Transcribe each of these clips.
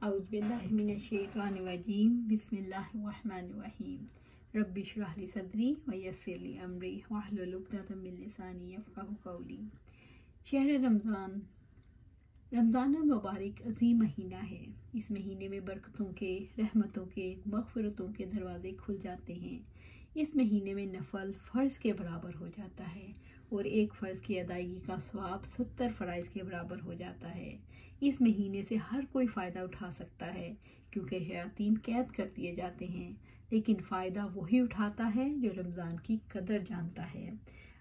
औज़ुबिल्लाहिमिनश्शैतानिर्रजीम बिस्मिल्लाहिर्रहमानिर्रहीम रब्बि इश्रह ली सदरी व यस्सिर ली अमरी वहलुल उक़दतम मिन लिसानी यफ़क़हू क़ौली। शहर रमज़ान मुबारक अज़ीम महीना है। इस महीने में बरकतों के, रहमतों के, मग़फ़िरतों के दरवाज़े खुल जाते हैं। इस महीने में नफल फ़र्ज़ के बराबर हो जाता है और एक फ़र्ज़ की अदायगी का सवाब 70 फ़राइज़ के बराबर हो जाता है। इस महीने से हर कोई फ़ायदा उठा सकता है क्योंकि शयातीन कैद कर दिए जाते हैं, लेकिन फ़ायदा वही उठाता है जो रमज़ान की कदर जानता है।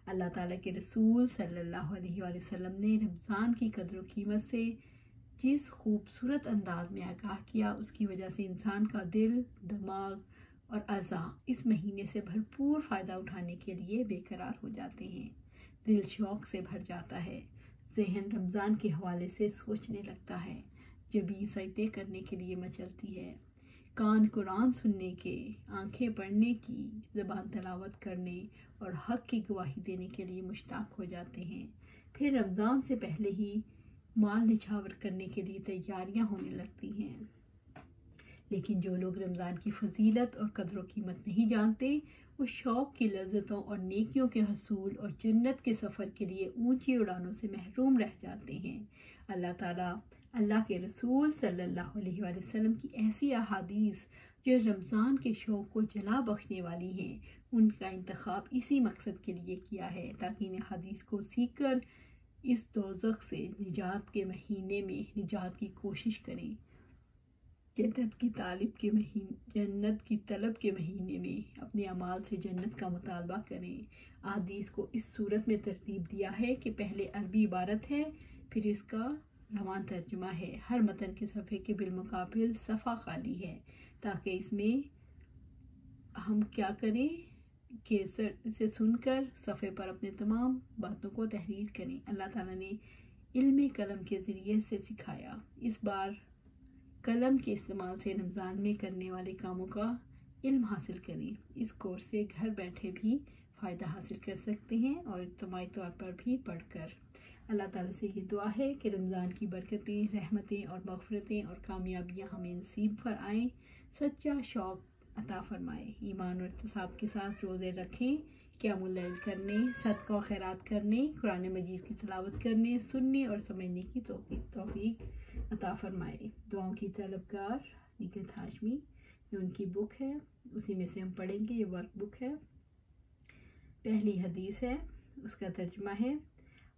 अल्लाह ताला के रसूल सल्लल्लाहु अलैहि वसल्लम ने रमज़ान की कदर कीमत से जिस खूबसूरत अंदाज में आगाह किया, उसकी वजह से इंसान का दिल, दिमाग और अज़ा इस महीने से भरपूर फ़ायदा उठाने के लिए बेकरार हो जाते हैं। दिल शौक़ से भर जाता है, ज़हन रमज़ान के हवाले से सोचने लगता है, जबीं सजदे करने के लिए मचलती है, कान कुरान सुनने के, आंखें पढ़ने की, ज़बान तलावत करने और हक़ की गवाही देने के लिए मुश्ताक हो जाते हैं। फिर रमज़ान से पहले ही माल निछावर करने के लिए तैयारियां होने लगती हैं। लेकिन जो लोग रमज़ान की फजीलत और कदर कीमत नहीं जानते, वो शौक़ की लज्जतों और नेकियों के हसूल और जन्नत के सफ़र के लिए ऊंची उड़ानों से महरूम रह जाते हैं। अल्लाह ताला अल्लाह के रसूल सल्लल्लाहु अलैहि वसल्लम की ऐसी अहादीस जो रमज़ान के शौक़ को जला बख्शने वाली हैं, उनका इंतखाब इसी मकसद के लिए किया है ताकि इन हदीस को सीख कर इस दोज़ख से निजात के महीने में निजात की कोशिश करें। जन्नत की तलब के महीने में अपने अमाल से जन्नत का मुतालबा करें। हदीस को इस सूरत में तरतीब दिया है कि पहले अरबी इबारत है, फिर इसका रवान तर्जुमा है। हर मतन के सफ़े के बिलमुकाबिल सफ़ा खाली है ताकि इसमें हम क्या करें कि इसे सुनकर सफ़े पर अपने तमाम बातों को तहरीर करें। अल्लाह ताला ने इल्म कलम के ज़रिए से सिखाया। इस बार कलम के इस्तेमाल से रमज़ान में करने वाले कामों का इल्म हासिल करें। इस कोर्स से घर बैठे भी फ़ायदा हासिल कर सकते हैं और इज्तिमाई तौर पर भी पढ़कर। अल्लाह ताला से ये दुआ है कि रमज़ान की बरकतें, रहमतें और मग़फ़िरतें और कामयाबियाँ हमें नसीब पर आएँ, सच्चा शौक़ अता फ़रमाए। ईमान और इत्तिसाब के साथ रोज़े रखें, क़ियामुल लैल करने, सदका और खैरात करने, कुरान मजीद की तिलावत करने, सुनने और समझने की तौफ़ीक अता फ़रमाए। दुआओं की तलबगार निकत हाशमी, ये उनकी बुक है, उसी में से हम पढ़ेंगे। ये वर्क बुक है। पहली हदीस है, उसका तर्जुमा है।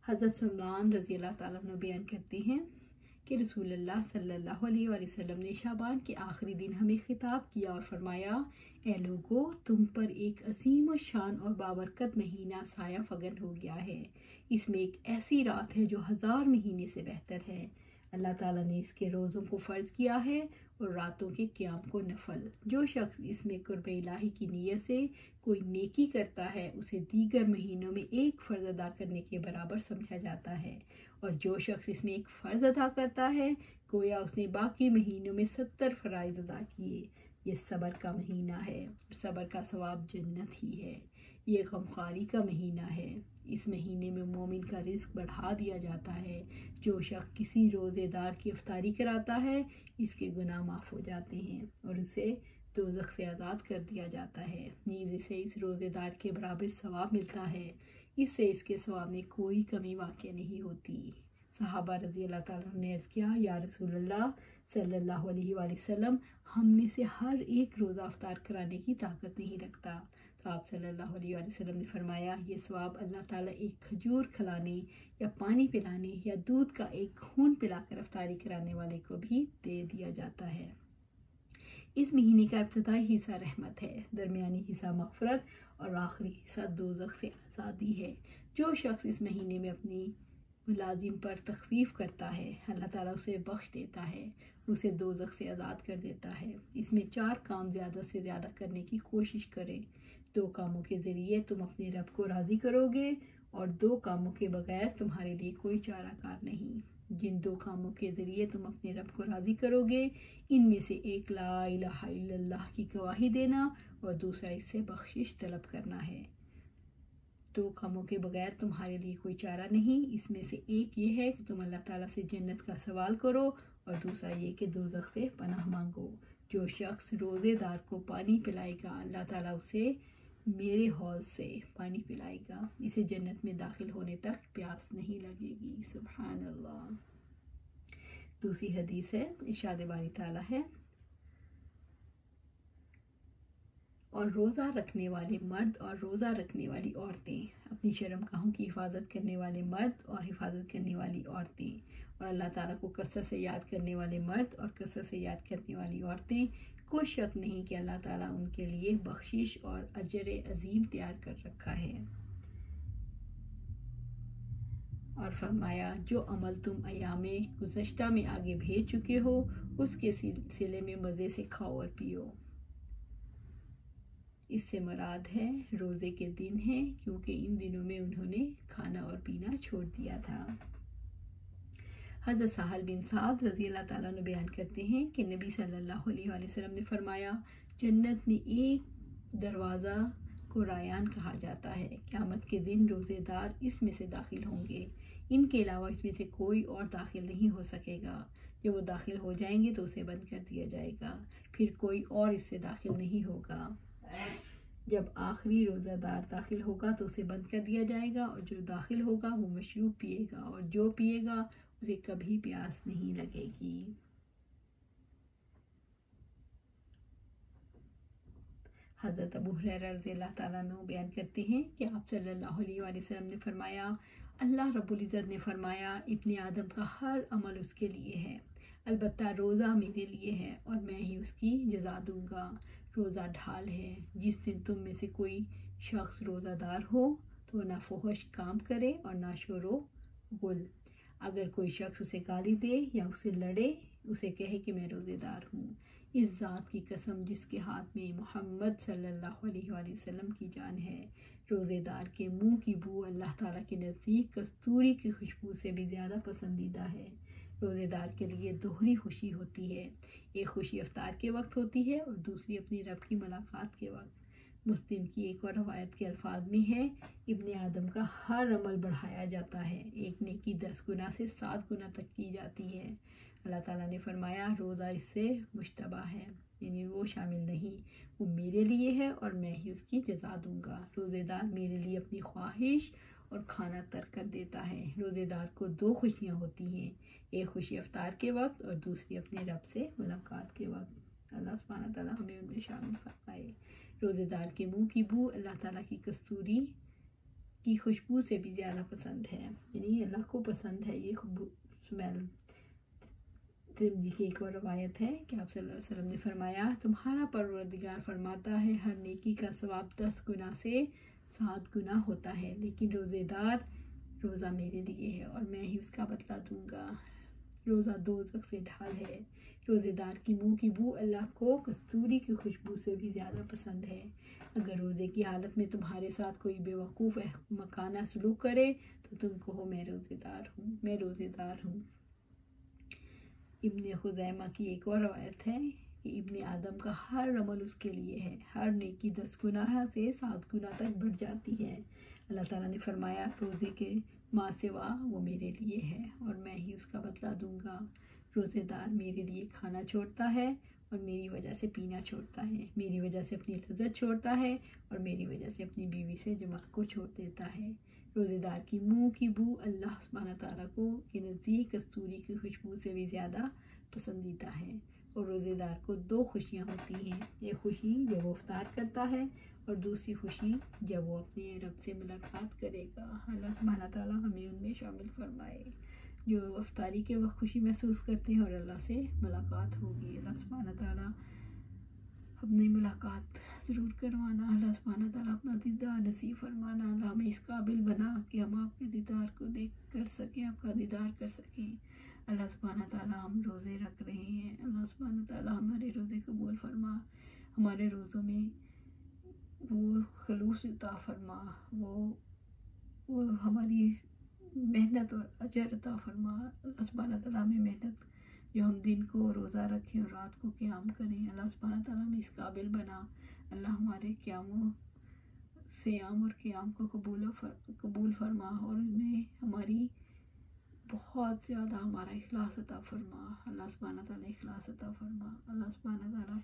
हज़रत सलमान रज़ी अल्लाह ताला अन्हु बयान करते हैं कि रसूलुल्लाह सल्लल्लाहु अलैहि वसल्लम ने शाबान के आखिरी दिन हमें खिताब किया और फरमाया, ए लोगो, तुम पर एक असीम शान और बाबरकत महीना साया फगन हो गया है। इसमें एक ऐसी रात है जो 1000 महीने से बेहतर है। अल्लाह ताला ने इसके रोज़ों को फ़र्ज़ किया है और रातों के क़याम को नफल। जो शख्स इसमें कुर्ब इलाही की नीयत से कोई नेकी करता है, उसे दीगर महीनों में एक फ़र्ज़ अदा करने के बराबर समझा जाता है, और जो शख्स इसमें एक फ़र्ज़ अदा करता है, गोया उसने बाकी महीनों में 70 फ़राइज़ अदा किए। ये सब्र का महीना है, सब्र का सवाब जन्नत ही है। ये गमखारी का महीना है। इस महीने में मोमिन का रिज़्क़ बढ़ा दिया जाता है। जो शख्स किसी रोज़ेदार की इफ्तारी कराता है, इसके गुनाह माफ़ हो जाते हैं और उसे दोज़ख से आज़ाद कर दिया जाता है। नीज़ इसे इस रोज़ेदार के बराबर सवाब मिलता है। इससे इसके सवाब में कोई कमी वाक़या नहीं होती। सहाबा रज़ी अल्लाह ताला ने अर्ज़ किया, या रसूलल्लाह सल्लल्लाहु अलैहि वसल्लम, हम में से हर एक रोज़ा अफ्तार कराने की ताकत नहीं रखता। तो आप सल्लल्लाहु अलैहि वसल्लम ने फरमाया, ये सवाब अल्लाह ताला एक खजूर खिलाने या पानी पिलाने या दूध का एक खून पिलाकर अफ्तारी कराने वाले को भी दे दिया जाता है। इस महीने का इब्तिदाई हिस्सा रहमत है, दरमियानी हिस्सा मग़फ़िरत और आखिरी हिस्सा दोज़ख से आज़ादी है। जो शख्स इस महीने में अपनी मुलाजिम पर तख़फ़ीफ़ करता है, अल्लाह ताला उसे बख्श देता है, उसे दोज़ख से आज़ाद कर देता है। इसमें 4 काम ज़्यादा से ज़्यादा करने की कोशिश करें। 2 कामों के ज़रिए तुम अपने रब को राज़ी करोगे और 2 कामों के बगैर तुम्हारे लिए कोई चाराकार नहीं। जिन 2 कामों के ज़रिए तुम अपने रब को राज़ी करोगे, इनमें से एक ला इलाहा इल्लल्लाह की गवाही देना और दूसरा इससे बख्शिश तलब करना है। 2 कामों के बगैर तुम्हारे लिए कोई चारा नहीं। इसमें से एक ये है कि तुम अल्लाह ताला से जन्नत का सवाल करो और दूसरा ये कि दोज़ख से पनाह मांगो। जो शख्स रोज़ेदार को पानी पिलाएगा अल्लाह ताला उसे मेरे हौज़ से पानी पिलाएगा, इसे जन्नत में दाखिल होने तक प्यास नहीं लगेगी। सुभान अल्लाह। दूसरी हदीस है, इरशाद बारी ताला है, और रोज़ा रखने वाले मर्द और रोज़ा रखने वाली औरतें, अपनी शर्मगाहों की हिफाजत करने वाले मर्द और हिफाजत करने वाली औरतें, और अल्लाह ताला को कसरत से याद करने वाले मर्द और कसरत से याद करने वाली औरतें, कोई शक नहीं कि अल्लाह ताला उनके लिए बख्शिश और अजर अजीम तैयार कर रखा है। और फरमाया, जो अमल तुम अयामे गुज़श्ता में आगे भेज चुके हो उसके सिलसिले में मज़े से खाओ और पियो। इससे मुराद है रोज़े के दिन है, क्योंकि इन दिनों में उन्होंने खाना और पीना छोड़ दिया था। हज़रत साहल बिन साद रज़ी अल्लाह ताला ने बयान करते हैं कि नबी सल्लल्लाहु अलैहि वसल्लम ने फरमाया, जन्नत में एक दरवाज़ा को रायान कहा जाता है। क़यामत के दिन रोज़ेदार इसमें से दाखिल होंगे, इनके अलावा इसमें से कोई और दाखिल नहीं हो सकेगा। जब वो दाखिल हो जाएंगे तो उसे बंद कर दिया जाएगा, फिर कोई और इससे दाखिल नहीं होगा। जब आखिरी रोज़ादार दाखिल होगा तो उसे बंद कर दिया जाएगा, और जो दाखिल होगा वो मशरूब पिएगा, और जो पिएगा उसे कभी प्यास नहीं लगेगी। हज़रत अबू हुरैरा रज़ियल्लाहु ताला अन्हु बयान करते हैं कि आप सल्लल्लाहु अलैहि वसल्लम ने फरमाया, अल्लाह रब्बुल इज़्ज़त ने फरमाया, इब्ने आदम का हर अमल उसके लिए है, अलबत्ता रोज़ा मेरे लिए है और मैं ही उसकी जज़ा दूंगा। रोज़ा ढाल है, जिस दिन तुम में से कोई शख्स रोज़ादार हो तो ना फहश काम करे और ना शोरो गुल। अगर कोई शख्स उसे गाली दे या उसे लड़े, उसे कहे कि मैं रोज़ेदार हूँ। इस ज़ात की कसम जिसके हाथ में मोहम्मद सल्लल्लाहु अलैहि वसल्लम की जान है, रोज़ेदार के मुंह की बू अल्लाह ताला के नज़दीक कस्तूरी की खुशबू से भी ज़्यादा पसंदीदा है। रोज़ेदार के लिए दोहरी खुशी होती है, एक खुशी इफ्तार के वक्त होती है और दूसरी अपनी रब की मुलाकात के वक्त। मुस्लिम की एक और रवायत के अल्फाज में है, इब्ने आदम का हर अमल बढ़ाया जाता है, एक नेकी 10 गुना से 7 गुना तक की जाती है। अल्लाह ताला ने फरमाया, रोज़ा इससे मुश्तबा है, यानी वो शामिल नहीं, वो मेरे लिए है और मैं ही उसकी जज़ा दूंगा। रोज़ेदार मेरे लिए अपनी ख्वाहिश और खाना तर्क कर देता है। रोज़ेदार को 2 खुशियाँ होती हैं, एक खुशी इफ्तार के वक्त और दूसरी अपने रब से मुलाकात के वक्त। अल्लाह सुब्हानहू व तआला हमें उनमें शामिल फरमाए। रोज़ेदार के मुंह की बू अल्लाह ताला की कस्तूरी की खुशबू से भी ज़्यादा पसंद है, यानी अल्लाह को पसंद है ये स्मेल। तिरमिज़ी की एक और रवायत है कि आप सल्लल्लाहु अलैहि वसल्लम ने फरमाया, तुम्हारा परवरदिगार फरमाता है, हर नेकी का सवाब 10 गुना से 7 गुना होता है, लेकिन रोज़ेदार, रोज़ा मेरे लिए है और मैं ही उसका बदला दूंगा। रोज़ा दोज़ख से ढाल है। रोज़ेदार की मुंह की बू अल्लाह को कस्तूरी की खुशबू से भी ज़्यादा पसंद है। अगर रोज़े की हालत में तुम्हारे साथ कोई बेवकूफ़ मकाना सलूक करे तो तुम कहो, मैं रोज़ेदार हूँ, मैं रोज़ेदार हूँ। इब्ने खुज़ैमा की एक और रवायत है कि इब्ने आदम का हर अमल उसके लिए है, हर नेकी 10 गुना से 7 गुना तक बढ़ जाती है। अल्लाह ताला ने फरमाया, रोज़े के माँ सिवा वो मेरे लिए है और मैं ही उसका बदला दूंगा। रोज़ेदार मेरे लिए खाना छोड़ता है और मेरी वजह से पीना छोड़ता है, मेरी वजह से अपनी लज़्ज़त छोड़ता है और मेरी वजह से अपनी बीवी से जमा को छोड़ देता है। रोज़ेदार की मुंह की बू अल्लाह सुब्हानहू तआला को के नज़दीक कस्तूरी की खुशबू से भी ज़्यादा पसंदीदा है। और रोज़ेदार को 2 खुशियाँ होती हैं, एक खुशी जब वो इफ्तार करता है और दूसरी खुशी जब वो अपने रब से मुलाकात करेगा। अल्लाह सुब्हानहू तआला हमें उनमें शामिल फरमाए जो इफ्तारी के वक्त खुशी महसूस करते हैं और अल्लाह से मुलाकात होगी। अल्लाह सुब्हानहू तआला अपनी मुलाकात ज़रूर करवाना। अल्लाह सुब्हानहू तआला अपना दीदार नसीब फरमाना। अल्लाह हमें इस काबिल बना कि हम आपके दीदार को देख कर सकें, आपका दीदार कर सकें। अल्लाह सुब्हानहू तआला हम रोज़े रख रहे हैं, अल्लाह सुब्हानहू तआला हमारे रोज़े कबूल फरमा, हमारे रोज़ों में वो खलूस अता फरमा, वो हमारी मेहनत और अजर अता फरमा। अल्लाह सुब्हानहू तआला हमें मेहनत जो हम दिन को रोज़ा रखें और रात को क़याम करें, अल्लाह सुब्हानहू तआला हमें इस काबिल बना। अल्लाह हमारे क़यामों सियाम और क़याम को कबूल फरमा और हमें हमारी बहुत ज़्यादा हमारा इखलास अता फरमा। अल्लाह सुब्हानहू तआला इखलास अता फरमा। अल्लाह सुब्हानहू तआला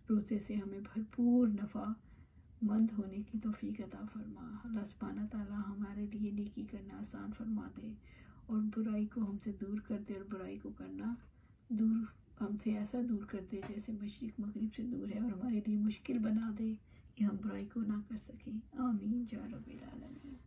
रोज़े से हमें भरपूर नफ़ा मंद होने की तौफीक अता फरमा। अल्लाह सुब्हानहू तआला हमारे लिए नेकी करना आसान फरमा दे और बुराई को हमसे दूर कर दे, और बुराई को करना दूर हमसे ऐसा दूर कर दे जैसे मशरिक़ मगरिब से दूर है, और हमारे लिए मुश्किल बना दे कि हम बुराई को ना कर सकें। आमीन या रब्बिल आलमीन।